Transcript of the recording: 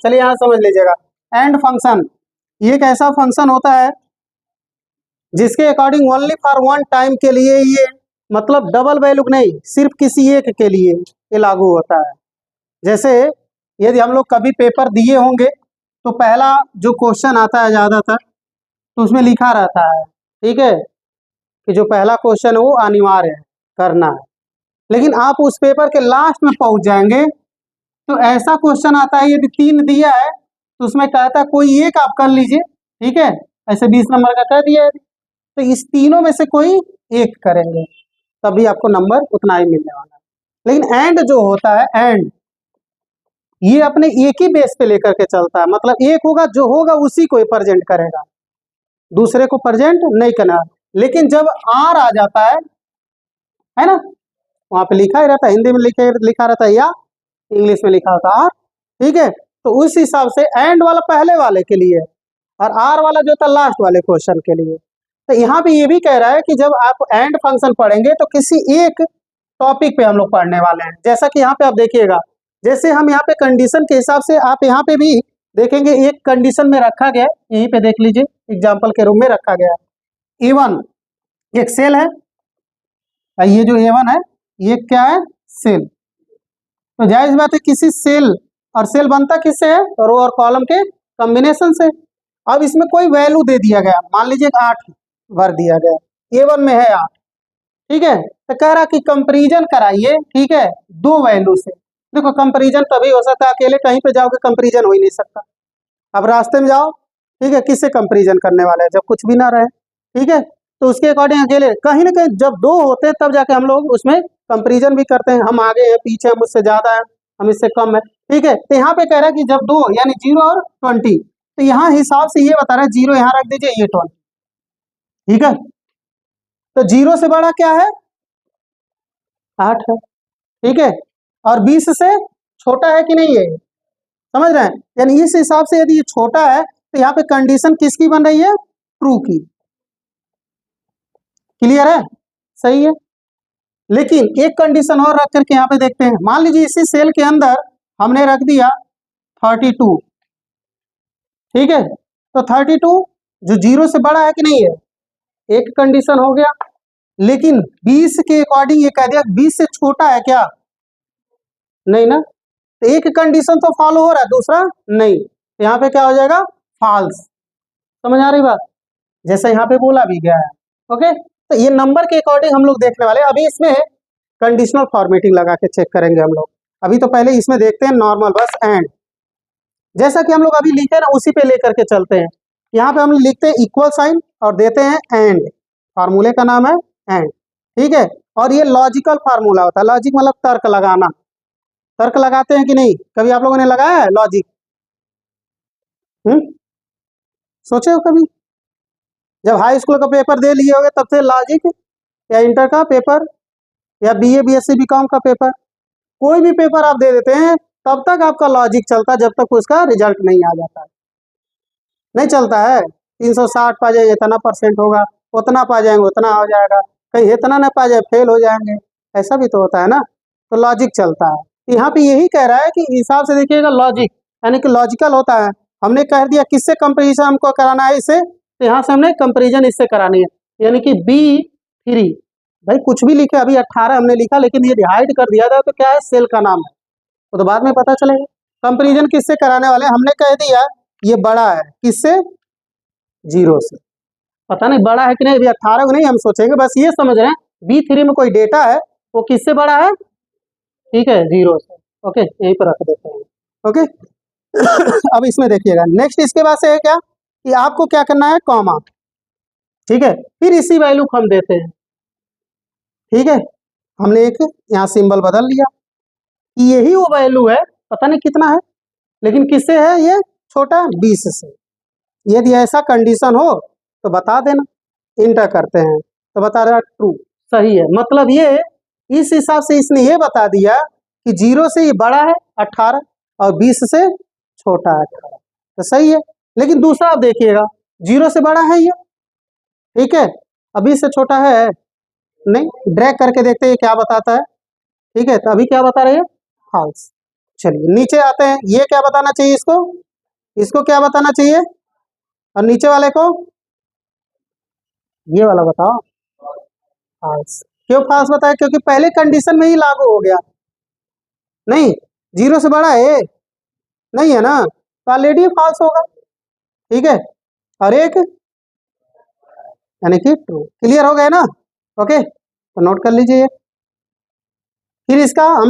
चलिए यहाँ समझ लीजिएगा। एंड फंक्शन ये एक ऐसा फंक्शन होता है जिसके according only for one time के लिए ये, मतलब डबल वैल्यू नहीं, सिर्फ किसी एक के लिए ये लागू होता है। जैसे यदि हम लोग कभी पेपर दिए होंगे तो पहला जो क्वेश्चन आता है ज़्यादातर तो उसमें लिखा रहता है, ठीक है, कि जो पहला क्वेश्चन है वो अनिवार्य है करना है। लेकिन आप उस पेपर के लास्ट में पहुंच जाएंगे तो ऐसा क्वेश्चन आता है, यदि 3 दिया है तो उसमें कहता है कोई एक आप कर लीजिए, ठीक है, ऐसे 20 नंबर का कह दिया है तो इस तीनों में से कोई एक करेंगे तभी आपको नंबर उतना ही मिलने वाला है। लेकिन एंड जो होता है, एंड ये अपने एक ही बेस पे लेकर के चलता है, मतलब एक होगा जो होगा उसी को प्रेजेंट करेगा, दूसरे को प्रेजेंट नहीं करना। लेकिन जब आर आ जाता है ना, वहां पे लिखा ही रहता है, हिंदी में लिखा रहता है या इंग्लिश में लिखा होता है आर, ठीक है, तो उस हिसाब से एंड वाला पहले वाले के लिए और आर वाला जो था लास्ट वाले क्वेश्चन के लिए। तो यहाँ पे ये भी कह रहा है कि जब आप एंड फंक्शन पढ़ेंगे तो किसी एक टॉपिक पे हम लोग पढ़ने वाले हैं। जैसा कि यहाँ पे आप देखिएगा, जैसे हम यहाँ पे कंडीशन के हिसाब से आप यहाँ पे भी देखेंगे एक कंडीशन में रखा गया है, यहीं पे देख लीजिए एग्जाम्पल के रूप में रखा गया है। A1 एक सेल है, ये जो A1 है ये क्या है, सेल। तो जाहिर बात है किसी सेल और सेल बनता किससे है, रो और कॉलम के कॉम्बिनेशन से। अब इसमें कोई वैल्यू दे दिया गया, मान लीजिए 8 भर दिया गया, A1 में है 8, ठीक है, तो कह रहा कि कंपैरिजन कराइए, ठीक है, 2 वैल्यू से। देखो कंपैरिजन तभी हो सकता है, अकेले कहीं पे जाओगे कंपैरिजन हो ही नहीं सकता। अब रास्ते में जाओ, ठीक है, किससे कंपैरिजन करने वाले हैं जब कुछ भी ना रहे, ठीक है, तो उसके अकॉर्डिंग अकेले कहीं ना कहीं जब 2 होते हैं तब जाके हम लोग उसमें कंपैरिजन भी करते हैं, हम आगे हैं पीछे हैं, मुझसे ज्यादा है हम इससे कम है, ठीक है। तो यहाँ पे कह रहा है कि जब 2 यानी 0 और 20, तो यहाँ हिसाब से ये बता रहा है 0 यहाँ रख दीजिए, ये 20, ठीक है। तो 0 से बड़ा क्या है, 8 है, ठीक है, और 20 से छोटा है कि नहीं है, समझ रहे हैं। यानी इस हिसाब से यदि ये छोटा है तो यहाँ पे कंडीशन किसकी बन रही है, ट्रू की। क्लियर है, सही है। लेकिन एक कंडीशन और रख करके यहाँ पे देखते हैं, मान लीजिए इसी सेल के अंदर हमने रख दिया 32, ठीक है, तो 32 जो 0 से बड़ा है कि नहीं है, एक कंडीशन हो गया। लेकिन 20 के अकॉर्डिंग ये कह दिया 20 से छोटा है क्या, नहीं ना, तो एक कंडीशन तो फॉलो हो रहा है, दूसरा नहीं, तो यहाँ पे क्या हो जाएगा, फॉल्स। समझ आ रही बात, जैसा यहाँ पे बोला भी गया है, ओके। तो ये नंबर के अकॉर्डिंग हम लोग देखने वाले, अभी इसमें कंडीशनल फॉर्मेटिंग लगा के चेक करेंगे हम लोग। अभी तो पहले इसमें देखते हैं नॉर्मल बस एंड, जैसा कि हम लोग अभी लिखे ना उसी पे लेकर के चलते हैं। यहाँ पे हम लिखते हैं इक्वल साइन और देते हैं एंड, फार्मूले का नाम है एंड, ठीक है। और ये लॉजिकल फार्मूला होता है, लॉजिक मतलब तर्क लगाना, तर्क लगाते हैं कि नहीं, कभी आप लोगों ने लगाया है लॉजिक, सोचे हो कभी, जब हाई स्कूल का पेपर दे लिए होगे तब से लॉजिक, या इंटर का पेपर, या बीए बीएससी बीकॉम का पेपर, कोई भी पेपर आप दे देते हैं तब तक आपका लॉजिक चलता है जब तक उसका रिजल्ट नहीं आ जाता है। नहीं चलता है, 360 पा जाए इतना परसेंट होगा, उतना पा जाएंगे उतना हो जाएगा, कहीं इतना ना पा जाए फेल हो जाएंगे, ऐसा भी तो होता है ना, तो लॉजिक चलता है। यहाँ पे यही कह रहा है कि हिसाब से देखिएगा लॉजिक यानी कि लॉजिकल होता है। हमने कह दिया किससे कंपेरिजन हमको कराना है, इससे, तो यहाँ से हमने कंपेरिजन इससे करानी है, यानी कि B3, भाई कुछ भी लिखे, अभी 18 हमने लिखा लेकिन ये हाइड कर दिया था तो क्या है, सेल का नाम है, वो तो बाद में पता चलेगा। कंपेरिजन किससे कराने वाले, हमने कह दिया ये बड़ा है किससे, 0 से, पता नहीं बड़ा है कि नहीं, अभी 18 को नहीं हम सोचेंगे, बस ये समझ रहे हैं B3 में कोई डेटा है वो किससे बड़ा है, ठीक है, 0 से, ओके, यहीं पर रख देते हैं, ओके। अब इसमें देखिएगा नेक्स्ट, इसके बाद से है क्या कि आपको क्या करना है, कॉमा, ठीक है, फिर इसी वैल्यू को हम देते हैं, ठीक है, हमने एक यहाँ सिंबल बदल लिया, यही वो वैल्यू है, पता नहीं कितना है लेकिन किससे है ये, छोटा 20 से। यदि ऐसा कंडीशन हो तो बता देना, इंटर करते हैं तो बता रहा ट्रू, सही है, मतलब ये इस हिसाब से इसने ये बता दिया कि 0 से ये बड़ा है 18 और 20 से छोटा है 18, तो सही है। लेकिन दूसरा आप देखिएगा 0 से बड़ा है ये, ठीक है, अब 20 से छोटा है नहीं, ड्रैग करके देखते हैं क्या बताता है, ठीक है, तो अभी क्या बता रहे हैं, फॉल्स, चलिए नीचे आते हैं, ये क्या बताना चाहिए इसको, इसको क्या बताना चाहिए, और नीचे वाले को ये वाला बताओ फाल्स। क्यों फाल्स बताया, क्योंकि पहले कंडीशन में ही लागू हो गया, नहीं 0 से बड़ा है नहीं है ना, तो ऑलरेडी फाल्स होगा, ठीक है। और एक यानी कि ट्रू, क्लियर हो गए ना, ओके तो नोट कर लीजिए। फिर इसका हम